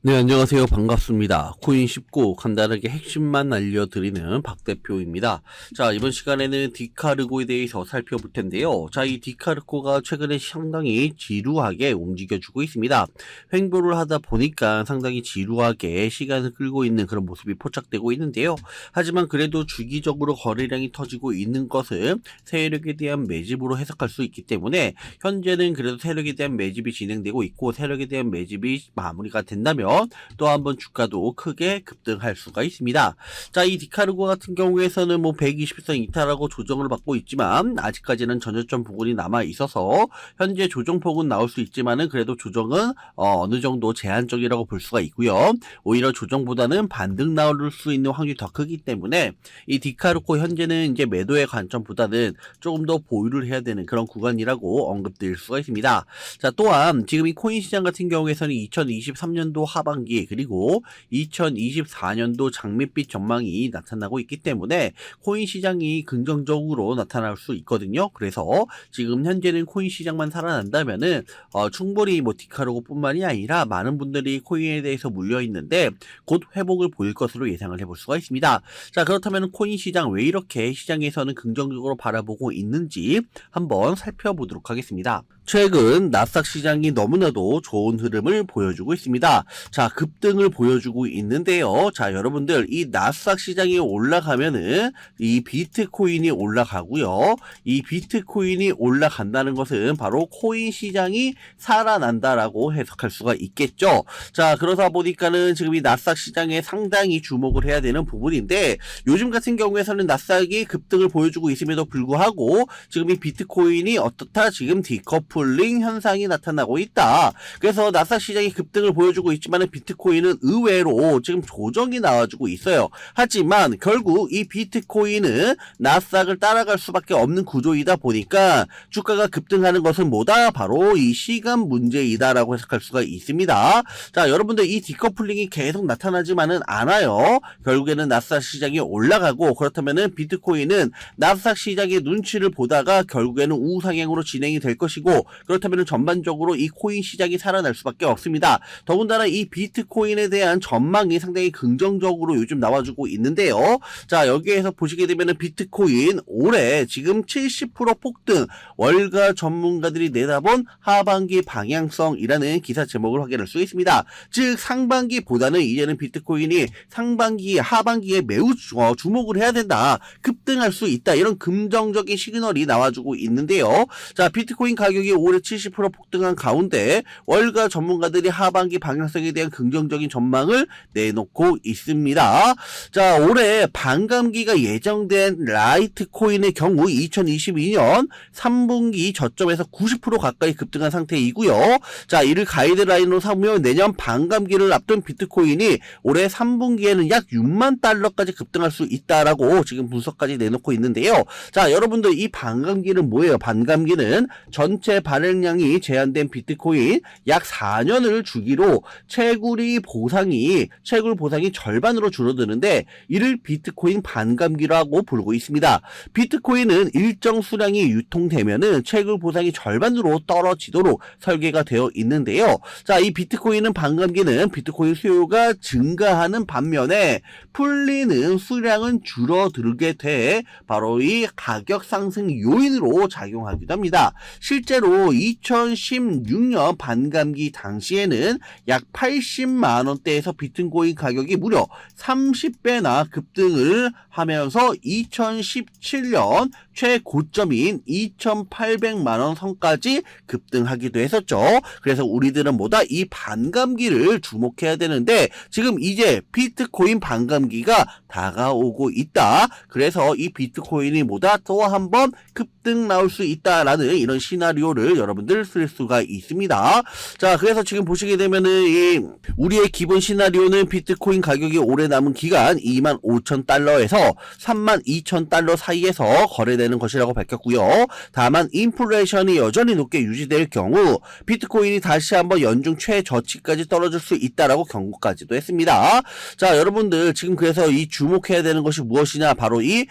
네, 안녕하세요. 반갑습니다. 코인 쉽고 간단하게 핵심만 알려드리는 박 대표입니다. 자, 이번 시간에는 디카르고에 대해서 살펴볼 텐데요. 자, 이 디카르고가 최근에 상당히 지루하게 움직여주고 있습니다. 횡보를 하다 보니까 상당히 지루하게 시간을 끌고 있는 그런 모습이 포착되고 있는데요. 하지만 그래도 주기적으로 거래량이 터지고 있는 것은 세력에 대한 매집으로 해석할 수 있기 때문에 현재는 그래도 세력에 대한 매집이 진행되고 있고 세력에 대한 매집이 마무리가 된다면 또 한번 주가도 크게 급등할 수가 있습니다. 자, 이 디카르고 같은 경우에서는 뭐 120선 이탈하고 조정을 받고 있지만 아직까지는 전저점 부분이 남아 있어서 현재 조정폭은 나올 수 있지만은 그래도 조정은 어느 정도 제한적이라고 볼 수가 있고요. 오히려 조정보다는 반등 나올 수 있는 확률이 더 크기 때문에 이 디카르고 현재는 이제 매도의 관점보다는 조금 더 보유를 해야 되는 그런 구간이라고 언급드릴 수가 있습니다. 자, 또한 지금 이 코인 시장 같은 경우에서는 2023년도 하반기 그리고 2024년도 장밋빛 전망이 나타나고 있기 때문에 코인 시장이 긍정적으로 나타날 수 있거든요. 그래서 지금 현재는 코인 시장만 살아난다면은 충분히 뭐 디카르고 뿐만이 아니라 많은 분들이 코인에 대해서 물려 있는데 곧 회복을 보일 것으로 예상을 해볼 수가 있습니다. 자, 그렇다면 코인 시장 왜 이렇게 시장에서는 긍정적으로 바라보고 있는지 한번 살펴보도록 하겠습니다. 최근 나스닥 시장이 너무나도 좋은 흐름을 보여주고 있습니다. 자, 급등을 보여주고 있는데요. 자, 여러분들 이 나스닥 시장이 올라가면은 이 비트코인이 올라가고요. 이 비트코인이 올라간다는 것은 바로 코인 시장이 살아난다라고 해석할 수가 있겠죠. 자, 그러다 보니까는 지금 이 나스닥 시장에 상당히 주목을 해야 되는 부분인데 요즘 같은 경우에서는 나스닥이 급등을 보여주고 있음에도 불구하고 지금 이 비트코인이 어떻다 지금 디커플링 현상이 나타나고 있다. 그래서 나스닥 시장이 급등을 보여주고 있지만 비트코인은 의외로 지금 조정이 나와주고 있어요. 하지만 결국 이 비트코인은 나스닥을 따라갈 수밖에 없는 구조이다 보니까 주가가 급등하는 것은 뭐다? 바로 이 시간 문제이다라고 해석할 수가 있습니다. 자, 여러분들 이 디커플링이 계속 나타나지만은 않아요. 결국에는 나스닥 시장이 올라가고 그렇다면은 비트코인은 나스닥 시장의 눈치를 보다가 결국에는 우상향으로 진행이 될 것이고 그렇다면은 전반적으로 이 코인 시장이 살아날 수밖에 없습니다. 더군다나 이 비트코인에 대한 전망이 상당히 긍정적으로 요즘 나와주고 있는데요. 자, 여기에서 보시게 되면은 비트코인 올해 지금 70% 폭등, 월가 전문가들이 내다본 하반기 방향성이라는 기사 제목을 확인할 수 있습니다. 즉 상반기보다는 이제는 비트코인이 상반기, 하반기에 매우 주목을 해야 된다. 급등할 수 있다. 이런 긍정적인 시그널이 나와주고 있는데요. 자, 비트코인 가격이 올해 70% 폭등한 가운데 월가 전문가들이 하반기 방향성에 대한 긍정적인 전망을 내놓고 있습니다. 자, 올해 반감기가 예정된 라이트코인의 경우 2022년 3분기 저점에서 90% 가까이 급등한 상태이고요. 자, 이를 가이드라인으로 삼으면 내년 반감기를 앞둔 비트코인이 올해 3분기에는 약 6만 달러까지 급등할 수 있다라고 지금 분석까지 내놓고 있는데요. 자, 여러분들 이 반감기는 뭐예요? 반감기는 전체 발행량이 제한된 비트코인 약 4년을 주기로 채굴 보상이 절반으로 줄어드는데 이를 비트코인 반감기라고 부르고 있습니다. 비트코인은 일정 수량이 유통되면은 채굴 보상이 절반으로 떨어지도록 설계가 되어 있는데요. 자, 이 비트코인은 반감기는 비트코인 수요가 증가하는 반면에 풀리는 수량은 줄어들게 돼 바로 이 가격 상승 요인으로 작용하기도 합니다. 실제로 2016년 반감기 당시에는 약 80만 원대에서 비트코인 가격이 무려 30배나 급등을 하면서 2017년 최고점인 2,800만 원 선까지 급등하기도 했었죠. 그래서 우리들은 뭐다? 이 반감기를 주목해야 되는데 지금 이제 비트코인 반감기가 다가오고 있다. 그래서 이 비트코인이 뭐다? 또 한번 급등 나올 수 있다라는 이런 시나리오를 여러분들 쓸 수가 있습니다. 자, 그래서 지금 보시게 되면은 우리의 기본 시나리오는 비트코인 가격이 오래 남은 기간 25,000달러에서 32,000달러 사이에서 거래되는 것이라고 밝혔고요. 다만 인플레이션이 여전히 높게 유지될 경우 비트코인이 다시 한번 연중 최저치까지 떨어질 수 있다라고 경고까지도 했습니다. 자, 여러분들 지금 그래서 이 주목해야 되는 것이 무엇이냐? 바로 이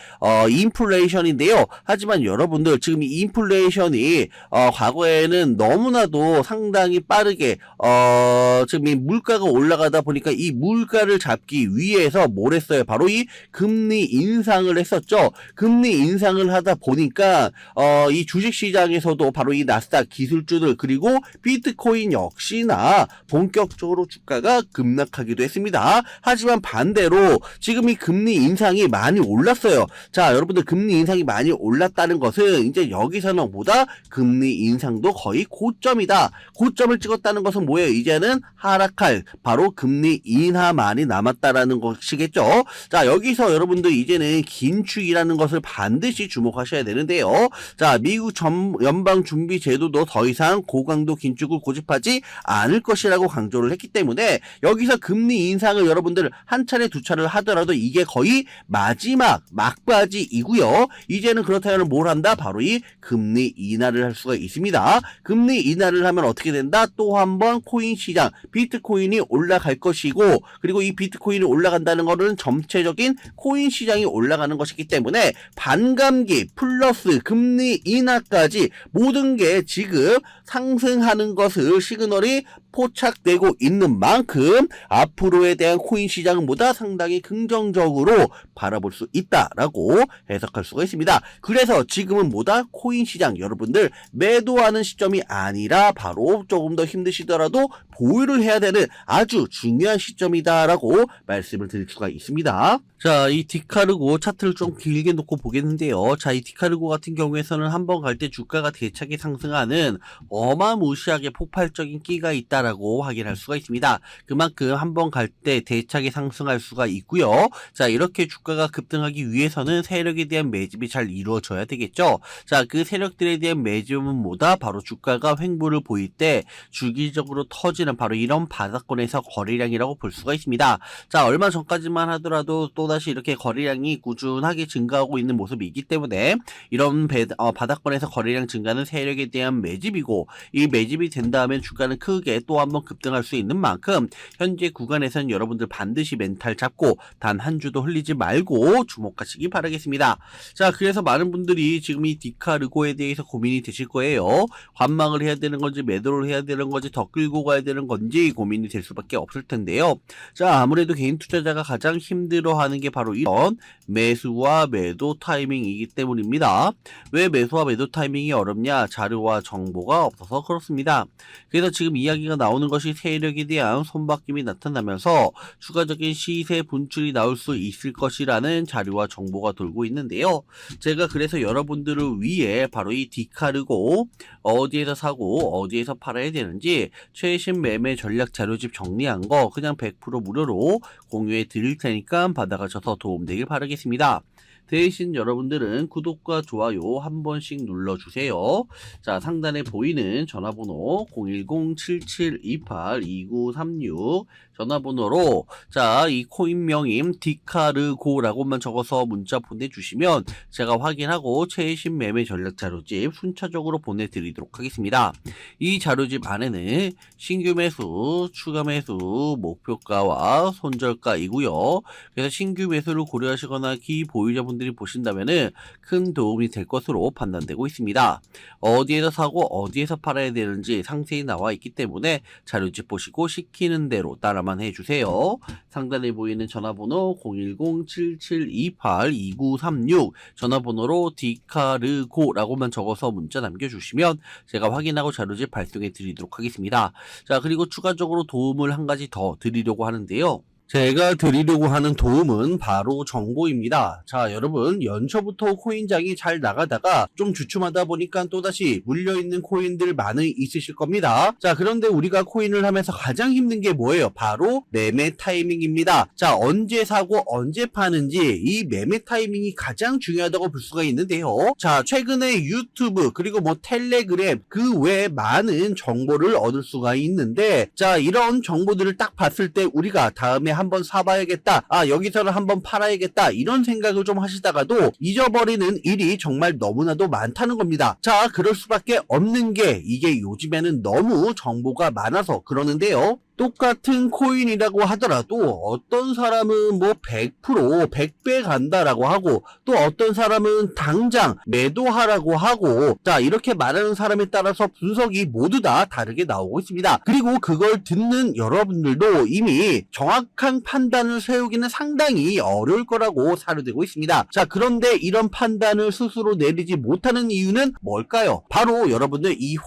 인플레이션인데요. 하지만 여러분들 지금 이 인플레이션이 과거에는 너무나도 상당히 빠르게 지금 이 물가가 올라가다 보니까 이 물가를 잡기 위해서 뭘 했어요? 바로 이 금리 인상을 했었죠. 금리 인상을 하다 보니까 이 주식시장에서도 바로 이 나스닥 기술주들 그리고 비트코인 역시나 본격적으로 주가가 급락하기도 했습니다. 하지만 반대로 지금 이 금리 인상이 많이 올랐어요. 자, 여러분들 금리 인상이 많이 올랐다는 것은 이제 여기서는 보다 금리 인상도 거의 고점이다. 고점을 찍었다는 것은 뭐예요? 이제는 하락할 바로 금리 인하만이 남았다라는 것이겠죠. 자, 여기서 여러분들 이제는 긴축이라는 것을 반드시 주목하셔야 되는데요. 자, 미국 연방준비제도도 더 이상 고강도 긴축을 고집하지 않을 것이라고 강조를 했기 때문에 여기서 금리 인상을 여러분들 한 차례 두 차례를 하더라도 이게 거의 마지막 막바지이고요. 이제는 그렇다면 뭘 한다? 바로 이 금리 인하를 할 수가 있습니다. 금리 인하를 하면 어떻게 된다? 또 한 번 코인 시장 비트코인이 올라갈 것이고 그리고 이 비트코인이 올라간다는 것은 전체적인 코인 시장이 올라가는 것이기 때문에 반감기 플러스 금리 인하까지 모든 게 지금 상승하는 것을 시그널이 포착되고 있는 만큼 앞으로에 대한 코인 시장은 보다 상당히 긍정적으로 바라볼 수 있다라고 해석할 수가 있습니다. 그래서 지금은 뭐다? 코인 시장 여러분들 매도하는 시점이 아니라 바로 조금 더 힘드시더라도 보유를 해야 되는 아주 중요한 시점이다라고 말씀을 드릴 수가 있습니다. 자, 이 디카르고 차트를 좀 길게 놓고 보겠는데요. 자, 이 디카르고 같은 경우에서는 한번 갈 때 주가가 대차게 상승하는 어마무시하게 폭발적인 끼가 있다라고 확인할 수가 있습니다. 그만큼 한번 갈 때 대차게 상승할 수가 있고요. 자, 이렇게 주가가 급등하기 위해서는 세력에 대한 매집이 잘 이루어져야 되겠죠. 자, 그 세력들에 대한 매집은 뭐다? 바로 주가가 횡보를 보일 때 주기적으로 터지는 바로 이런 바닥권에서 거래량이라고 볼 수가 있습니다. 자, 얼마 전까지만 하더라도 또다시 이렇게 거래량이 꾸준하게 증가하고 있는 모습이기 때문에 이런 바닥권에서 거래량 증가는 세력에 대한 매집이고 이 매집이 된다면 주가는 크게 또 한번 급등할 수 있는 만큼 현재 구간에서는 여러분들 반드시 멘탈 잡고 단 한 주도 흘리지 말고 주목하시기 바라겠습니다. 자, 그래서 많은 분들이 지금 이 디카르고에 대해서 고민이 되실 거예요. 관망을 해야 되는 건지 매도를 해야 되는 건지 더 끌고 가야 되는 건지 고민이 될 수밖에 없을 텐데요. 자, 아무래도 개인 투자자가 가장 힘들어하는 게 바로 이런 매수와 매도 타이밍이기 때문입니다. 왜 매수와 매도 타이밍이 어렵냐? 자료와 정보가 없어서 그렇습니다. 그래서 지금 이야기가 나오는 것이 세력에 대한 손바뀜이 나타나면서 추가적인 시세 분출이 나올 수 있을 것이라는 자료와 정보가 돌고 있는데요. 제가 그래서 여러분들을 위해 바로 이 디카르고 어디에서 사고 어디에서 팔아야 되는지 최신 매매 전략 자료집 정리한 거 그냥 100% 무료로 공유해 드릴 테니까 받아가셔서 도움되길 바라겠습니다. 대신 여러분들은 구독과 좋아요 한 번씩 눌러주세요. 자, 상단에 보이는 전화번호 010-7728-2936 전화번호로 자, 이 코인명임 디카르고라고만 적어서 문자 보내주시면 제가 확인하고 최신 매매 전략 자료집 순차적으로 보내드리도록 하겠습니다. 이 자료집 안에는 신규 매수, 추가 매수, 목표가와 손절가이고요. 그래서 신규 매수를 고려하시거나 기보유자분들이 보신다면은 큰 도움이 될 것으로 판단되고 있습니다. 어디에서 사고 어디에서 팔아야 되는지 상세히 나와 있기 때문에 자료집 보시고 시키는 대로 따라만 해주세요. 상단에 보이는 전화번호 010-7728-2936 전화번호로 디카르고라고만 적어서 문자 남겨주시면 제가 확인하고 자료집 발송해 드리도록 하겠습니다. 자, 그리고 추가적으로 도움을 한 가지 더 드리려고 하는데요. 제가 드리려고 하는 도움은 바로 정보입니다. 자, 여러분 연초부터 코인장이 잘 나가다가 좀 주춤하다 보니까 또다시 물려있는 코인들 많이 있으실 겁니다. 자, 그런데 우리가 코인을 하면서 가장 힘든 게 뭐예요? 바로 매매 타이밍입니다. 자, 언제 사고 언제 파는지 이 매매 타이밍이 가장 중요하다고 볼 수가 있는데요. 자, 최근에 유튜브 그리고 뭐 텔레그램 그 외에 많은 정보를 얻을 수가 있는데 자, 이런 정보들을 딱 봤을 때 우리가 다음에 한번 사봐야겠다. 아, 여기서는 한번 팔아야겠다. 이런 생각을 좀 하시다가도 잊어버리는 일이 정말 너무나도 많다는 겁니다. 자, 그럴 수밖에 없는 게 이게 요즘에는 너무 정보가 많아서 그러는데요. 똑같은 코인이라고 하더라도 어떤 사람은 뭐 100%, 100배 간다라고 하고 또 어떤 사람은 당장 매도하라고 하고 자 이렇게 말하는 사람에 따라서 분석이 모두 다 다르게 나오고 있습니다. 그리고 그걸 듣는 여러분들도 이미 정확한 판단을 세우기는 상당히 어려울 거라고 사료되고 있습니다. 자 그런데 이런 판단을 스스로 내리지 못하는 이유는 뭘까요? 바로 여러분들 이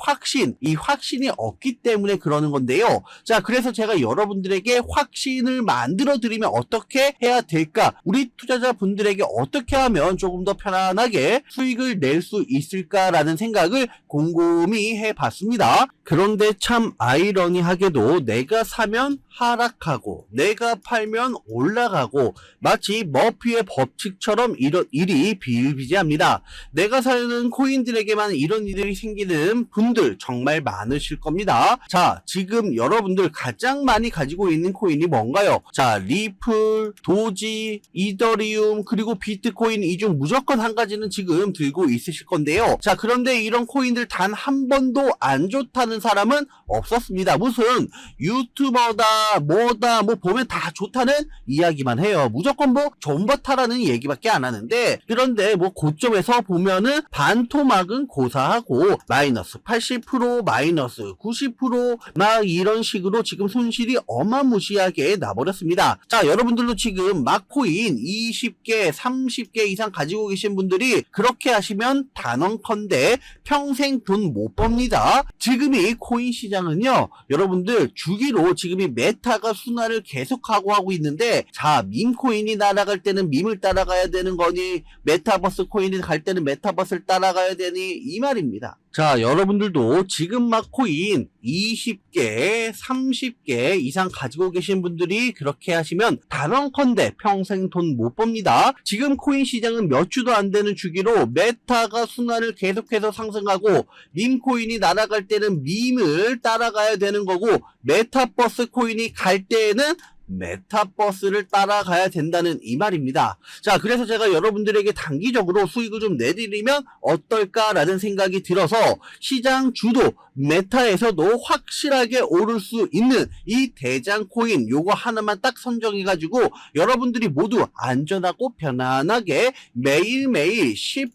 확신이 없기 때문에 그러는 건데요. 자 그래서 제가 여러분들에게 확신을 만들어 드리면 어떻게 해야 될까? 우리 투자자분들에게 어떻게 하면 조금 더 편안하게 수익을 낼 수 있을까라는 생각을 곰곰이 해봤습니다. 그런데 참 아이러니하게도 내가 사면 하락하고 내가 팔면 올라가고 마치 머피의 법칙처럼 이런 일이 비일비재합니다. 내가 사는 코인들에게만 이런 일이 생기는 분들 정말 많으실 겁니다. 자 지금 여러분들 가장 많이 가지고 있는 코인이 뭔가요? 자 리플, 도지, 이더리움 그리고 비트코인 이 중 무조건 한 가지는 지금 들고 있으실 건데요. 자 그런데 이런 코인들 단 한 번도 안 좋다는 사람은 없었습니다. 무슨 유튜버다 뭐다 뭐 보면 다 좋다는 이야기만 해요. 무조건 뭐 존버타라는 얘기밖에 안 하는데 그런데 뭐 고점에서 보면은 반토막은 고사하고 마이너스 80% 마이너스 90% 이런 식으로 지금 손실이 어마무시하게 나버렸습니다. 자 여러분들도 지금 막코인 20개 30개 이상 가지고 계신 분들이 그렇게 하시면 단언컨대 평생 돈 못 법니다. 지금이 코인 시장은요 여러분들 주기로 지금이 메타가 순환을 계속하고 하고 있는데 자 밈코인이 날아갈 때는 밈을 따라가야 되는 거니 메타버스 코인이 갈 때는 메타버스를 따라가야 되니 이 말입니다. 자 여러분들도 지금 막 코인 20개 30개 이상 가지고 계신 분들이 그렇게 하시면 단언컨대 평생 돈 못 법니다. 지금 코인 시장은 몇 주도 안 되는 주기로 메타가 순환을 계속해서 상승하고 밈코인이 날아갈 때는 밈을 따라가야 되는 거고 메타버스 코인이 갈 때에는 메타버스를 따라가야 된다는 이 말입니다. 자 그래서 제가 여러분들에게 단기적으로 수익을 좀 내드리면 어떨까라는 생각이 들어서 시장 주도 메타에서도 확실하게 오를 수 있는 이 대장 코인 요거 하나만 딱 선정해 가지고 여러분들이 모두 안전하고 편안하게 매일매일 10%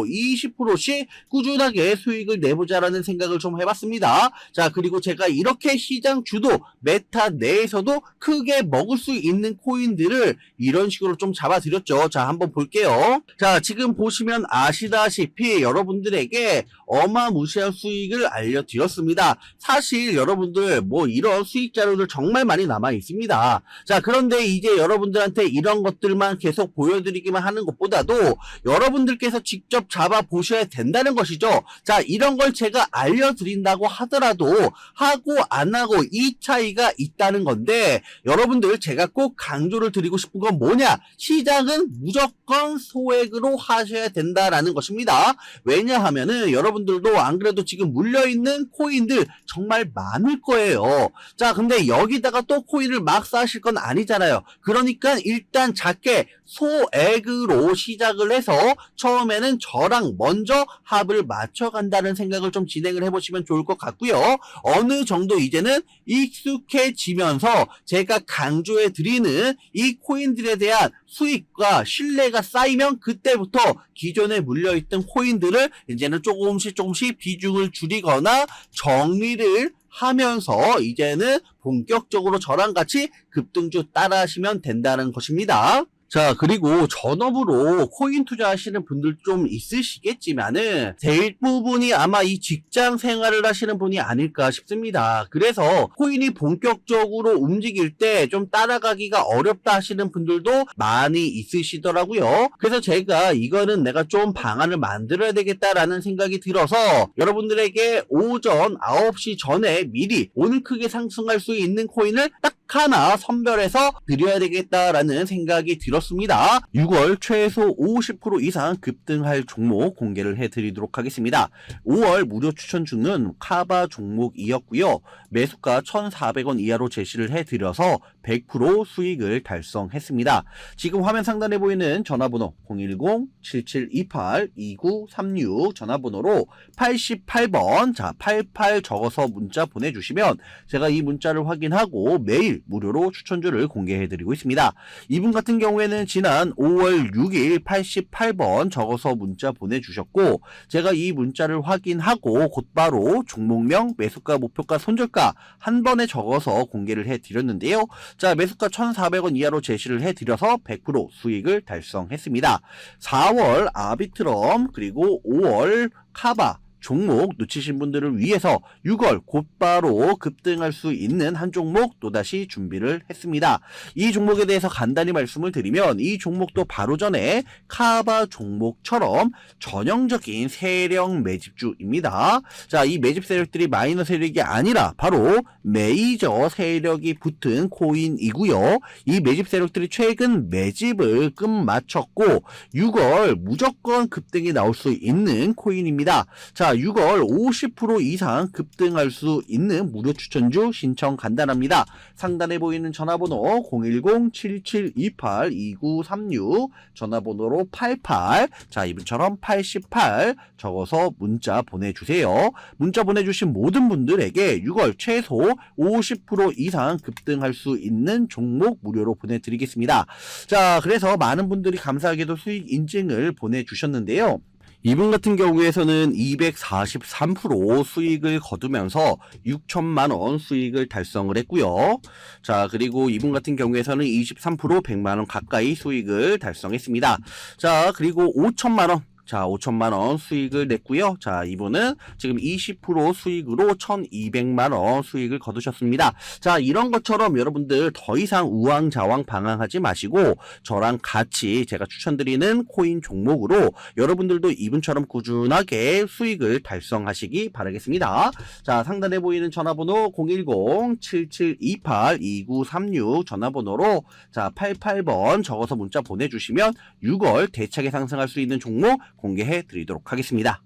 20%씩 꾸준하게 수익을 내보자라는 생각을 좀 해봤습니다. 자 그리고 제가 이렇게 시장 주도 메타 내에서도 크게 먹을 수 있는 코인들을 이런 식으로 좀 잡아드렸죠. 자 한번 볼게요. 자 지금 보시면 아시다시피 여러분들에게 어마무시한 수익을 알려드렸습니다. 사실 여러분들 뭐 이런 수익 자료들 정말 많이 남아 있습니다. 자 그런데 이제 여러분들한테 이런 것들만 계속 보여드리기만 하는 것보다도 여러분들께서 직접 잡아 보셔야 된다는 것이죠. 자 이런 걸 제가 알려드린다고 하더라도 하고 안 하고 이 차이가 있다는 건데 여러분들 제가 꼭 강조를 드리고 싶은 건 뭐냐? 시장은 무조건 소액으로 하셔야 된다라는 것입니다. 왜냐하면은 여러분들도 안 그래도 지금 물려있는 코인들 정말 많을 거예요. 자 근데 여기다가 또 코인을 막 사실 건 아니잖아요. 그러니까 일단 작게 소액으로 시작을 해서 처음에는 저랑 먼저 합을 맞춰간다는 생각을 좀 진행을 해보시면 좋을 것 같고요. 어느 정도 이제는 익숙해지면서 제가 강조해 드리는 이 코인들에 대한 수익과 신뢰가 쌓이면 그때부터 기존에 물려있던 코인들을 이제는 조금씩 비중을 줄이거나 정리를 하면서 이제는 본격적으로 저랑 같이 급등주 따라 하시면 된다는 것입니다. 자 그리고 전업으로 코인 투자하시는 분들 좀 있으시겠지만은 대부분이 아마 이 직장 생활을 하시는 분이 아닐까 싶습니다. 그래서 코인이 본격적으로 움직일 때 좀 따라가기가 어렵다 하시는 분들도 많이 있으시더라고요. 그래서 제가 이거는 내가 좀 방안을 만들어야 되겠다라는 생각이 들어서 여러분들에게 오전 9시 전에 미리 오늘 크게 상승할 수 있는 코인을 딱 하나 선별해서 드려야 되겠다라는 생각이 들었습니다. 6월 최소 50% 이상 급등할 종목 공개를 해드리도록 하겠습니다. 5월 무료 추천주는 카바 종목이었고요. 매수가 1,400원 이하로 제시를 해드려서 100% 수익을 달성했습니다. 지금 화면 상단에 보이는 전화번호 010-7728-2936 전화번호로 88번 88 적어서 문자 보내주시면 제가 이 문자를 확인하고 매일 무료로 추천주를 공개해드리고 있습니다. 이분 같은 경우에는 지난 5월 6일 88번 적어서 문자 보내주셨고 제가 이 문자를 확인하고 곧바로 종목명, 매수가, 목표가, 손절가 한 번에 적어서 공개를 해드렸는데요. 자, 매수가 1,400원 이하로 제시를 해드려서 100% 수익을 달성했습니다. 4월 아비트럼 그리고 5월 카바 종목 놓치신 분들을 위해서 6월 곧바로 급등할 수 있는 한 종목 또다시 준비를 했습니다. 이 종목에 대해서 간단히 말씀을 드리면 이 종목도 바로 전에 카바 종목처럼 전형적인 세력 매집주입니다. 자, 이 매집 세력들이 마이너 세력이 아니라 바로 메이저 세력이 붙은 코인이고요. 이 매집 세력들이 최근 매집을 끝마쳤고 6월 무조건 급등이 나올 수 있는 코인입니다. 자, 6월 50% 이상 급등할 수 있는 무료 추천주 신청 간단합니다. 상단에 보이는 전화번호 010-7728-2936 전화번호로 88 자, 이분처럼 88 적어서 문자 보내주세요. 문자 보내주신 모든 분들에게 6월 최소 50% 이상 급등할 수 있는 종목 무료로 보내드리겠습니다. 자, 그래서 많은 분들이 감사하게도 수익 인증을 보내주셨는데요. 이분 같은 경우에서는 243% 수익을 거두면서 6천만원 수익을 달성을 했고요. 자, 그리고 이분 같은 경우에서는 23% 100만원 가까이 수익을 달성했습니다. 자, 그리고 5천만원. 자, 5천만원 수익을 냈고요. 자, 이분은 지금 20% 수익으로 1200만원 수익을 거두셨습니다. 자, 이런 것처럼 여러분들 더 이상 우왕좌왕 방황하지 마시고 저랑 같이 제가 추천드리는 코인 종목으로 여러분들도 이분처럼 꾸준하게 수익을 달성하시기 바라겠습니다. 자, 상단에 보이는 전화번호 010-7728-2936 전화번호로 자, 88번 적어서 문자 보내주시면 6월 대차게 상승할 수 있는 종목 공개해 드리도록 하겠습니다.